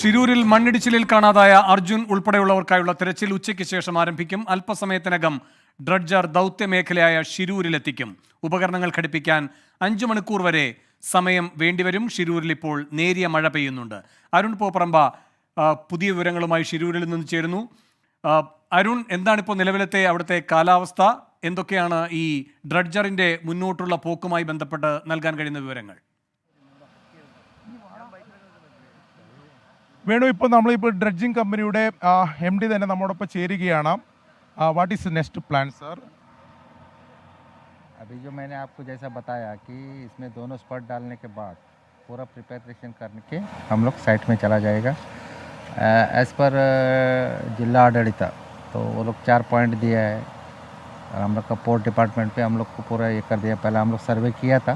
ഷിരൂരിൽ മണ്ണിടിച്ചിലിൽ കാണാതായ അർജുൻ ഉൾപ്പെടെയുള്ളവർക്കായുള്ള തെരച്ചിൽ ഉച്ചയ്ക്ക് ശേഷം ആരംഭിക്കും. അല്പസമയത്തിനകം ഡ്രഡ്ജർ ദൗത്യമേഖലയായ ഷിരൂരിലെത്തിക്കും. ഉപകരണങ്ങൾ ഘടിപ്പിക്കാൻ 5 മണിക്കൂർ വരെ സമയം വേണ്ടിവരും. ഷിരൂരിൽ ഇപ്പോൾ നേരിയ മഴ പെയ്യുന്നുണ്ട്. അരുൺ പോപ്പറമ്പ പുതിയ വിവരങ്ങളുമായി ഷിരൂരിൽ നിന്ന് ചേരുന്നു. അരുൺ, എന്താണിപ്പോൾ നിലവിലത്തെ അവിടുത്തെ കാലാവസ്ഥ? എന്തൊക്കെയാണ് ഈ ഡ്രഡ്ജറിന്റെ മുന്നോട്ടുള്ള പോക്കുമായി ബന്ധപ്പെട്ട് നൽകാൻ കഴിയുന്ന വിവരങ്ങൾ? വേണു, ഇപ്പോൾ നമ്മളിപ്പോൾ ഡ്രഡ്ജിംഗ് കമ്പനിയുടെ MD തന്നെ നമ്മോടൊപ്പം ചേരുകയാണ്. What is next plan sir? अभी जो मैंने आपको जैसा बताया कि इसमें दोनों स्पॉट डालने के बाद पूरा प्रिपरेशन करने के हम लोग साइट में चला जाएगा एज़ पर जिला आडಳಿತ। तो वो लोग 4 पॉइंट दिया है। हम लोग का पोर्ट डिपार्टमेंट पे हम लोग को पूरा ये कर दिया। पहले हम लोग सर्वे किया था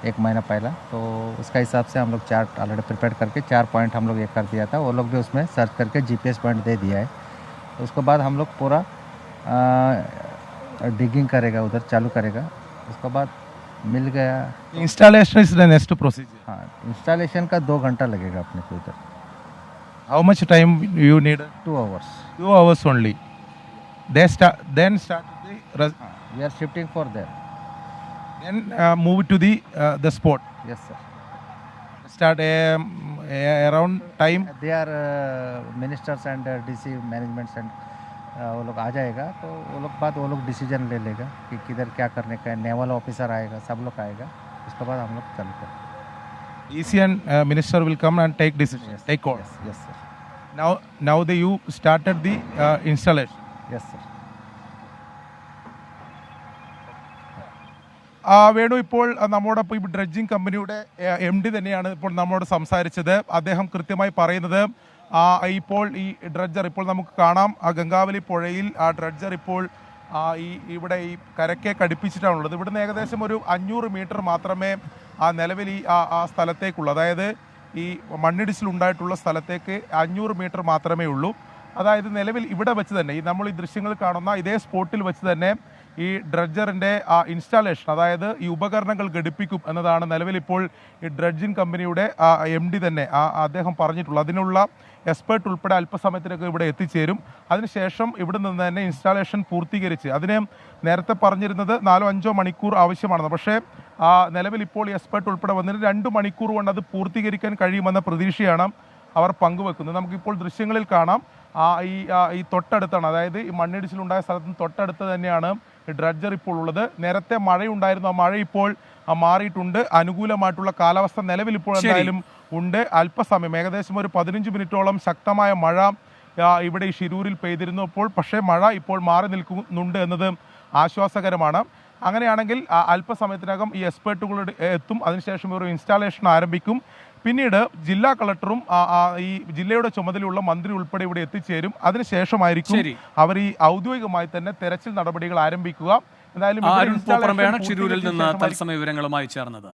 1 महीना पहला, तो उसका हिसाब से हम लोग 4 ऑलरेडी प्रिपेयर करके 4 पॉइंट हम लोग ये कर दिया था। वो लोग भी उसमें सर्च करके GPS पॉइंट दे दिया है। तो उसके बाद हम लोग पूरा डिगिंग करेगा, उधर चालू करेगा। उसके बाद मिल गया। Installation is the next procedure. हाँ, इंस्टॉलेशन का 2 घंटा लगेगा अपने को उधर। How much time you need? 2 hours। 2 hours only. Then start the We are shifting for there। then move to the spot. Yes sir। Start around time. They are ministers and DC management and वो लोग आ जाएगा, तो वो लोग decision ले लेगा कि किधर क्या करने का है। नेवल ऑफिसर आएगा, सब लोग आएगा। उसके बाद हम लोग चालू करेंगे। DC and minister will come and take decision. Yes, take call. Yes sir। Now you started the installation. Yes sir। Venu, ഇപ്പോൾ നമ്മോടൊപ്പം ഈ ഡ്രഡ്ജിംഗ് കമ്പനിയുടെ MD തന്നെയാണ് ഇപ്പോൾ നമ്മോട് സംസാരിച്ചത്. അദ്ദേഹം കൃത്യമായി പറയുന്നത് ഇപ്പോൾ ഈ ഡ്രഡ്ജർ ഇപ്പോൾ നമുക്ക് കാണാം, ഗംഗാവലി പുഴയിൽ ഡ്രഡ്ജർ ഇപ്പോൾ ഇവിടെ ഈ കരയ്ക്ക് ഘടിപ്പിച്ചിട്ടാണുള്ളത്. ഇവിടുന്ന് ഏകദേശം ഒരു 500 മീറ്റർ മാത്രമേ നിലവിൽ ആ സ്ഥലത്തേക്കുള്ളൂ. അതായത് ഈ മണ്ണിടിച്ചിലുണ്ടായിട്ടുള്ള സ്ഥലത്തേക്ക് 500 മീറ്റർ മാത്രമേ ഉള്ളൂ. അതായത് നിലവിൽ ഇവിടെ വെച്ച് തന്നെ നമ്മൾ ഈ ദൃശ്യങ്ങൾ കാണുന്ന ഇതേ സ്പോട്ടിൽ വെച്ച് തന്നെ ഈ ഡ്രഡ്ജറിൻ്റെ ഇൻസ്റ്റാളേഷൻ, അതായത് ഈ ഉപകരണങ്ങൾ ഘടിപ്പിക്കും എന്നതാണ് നിലവിൽ ഇപ്പോൾ ഈ ഡ്രഡ്ജിംഗ് കമ്പനിയുടെ MD തന്നെ അദ്ദേഹം പറഞ്ഞിട്ടുള്ളത്. അതിനുള്ള എക്സ്പേർട്ട് ഉൾപ്പെടെ അല്പസമയത്തിനൊക്കെ ഇവിടെ എത്തിച്ചേരും. അതിനുശേഷം ഇവിടെ നിന്ന് തന്നെ ഇൻസ്റ്റാളേഷൻ പൂർത്തീകരിച്ച്, അതിന് നേരത്തെ പറഞ്ഞിരുന്നത് 4-5 മണിക്കൂർ ആവശ്യമാണെന്ന്. പക്ഷേ നിലവിൽ ഇപ്പോൾ ഈ എക്സ്പേർട്ട് ഉൾപ്പെടെ വന്നിട്ട് 2 മണിക്കൂർ കൊണ്ട് അത് പൂർത്തീകരിക്കാൻ കഴിയുമെന്ന പ്രതീക്ഷയാണ് അവർ പങ്കുവെക്കുന്നത്. നമുക്കിപ്പോൾ ദൃശ്യങ്ങളിൽ കാണാം, ഈ തൊട്ടടുത്താണ്, അതായത് ഈ മണ്ണിടിച്ചിലുണ്ടായ സ്ഥലത്തിന് തൊട്ടടുത്ത് തന്നെയാണ് ഡ്രഡ്ജർ ഇപ്പോൾ ഉള്ളത്. നേരത്തെ മഴയുണ്ടായിരുന്നു, ആ മഴ ഇപ്പോൾ മാറിയിട്ടുണ്ട്. അനുകൂലമായിട്ടുള്ള കാലാവസ്ഥ നിലവിൽ ഇപ്പോൾ എന്തായാലും ഉണ്ട്. അല്പസമയം ഏകദേശം ഒരു 15 മിനിറ്റോളം ശക്തമായ മഴ ഇവിടെ ഈ ഷിരൂരിൽ പെയ്തിരുന്നു. പക്ഷേ മഴ ഇപ്പോൾ മാറി നിൽക്കുന്നുണ്ട് എന്നത് ആശ്വാസകരമാണ്. അങ്ങനെയാണെങ്കിൽ അല്പസമയത്തിനകം ഈ എക്സ്പേർട്ടുകൾ എത്തും. അതിനുശേഷം ഒരു ഇൻസ്റ്റാളേഷൻ ആരംഭിക്കും. പിന്നീട് ജില്ലാ കളക്ടറും ഈ ജില്ലയുടെ ചുമതലയുള്ള മന്ത്രി ഉൾപ്പെടെ ഇവിടെ എത്തിച്ചേരും. അതിനുശേഷമായിരിക്കും അവർ ഈ ഔദ്യോഗികമായി തന്നെ തെരച്ചിൽ നടപടികൾ ആരംഭിക്കുക. എന്തായാലും ഷിരൂരിൽ നിന്ന് തത്സമയ വിവരങ്ങളുമായി ചേർന്നത്.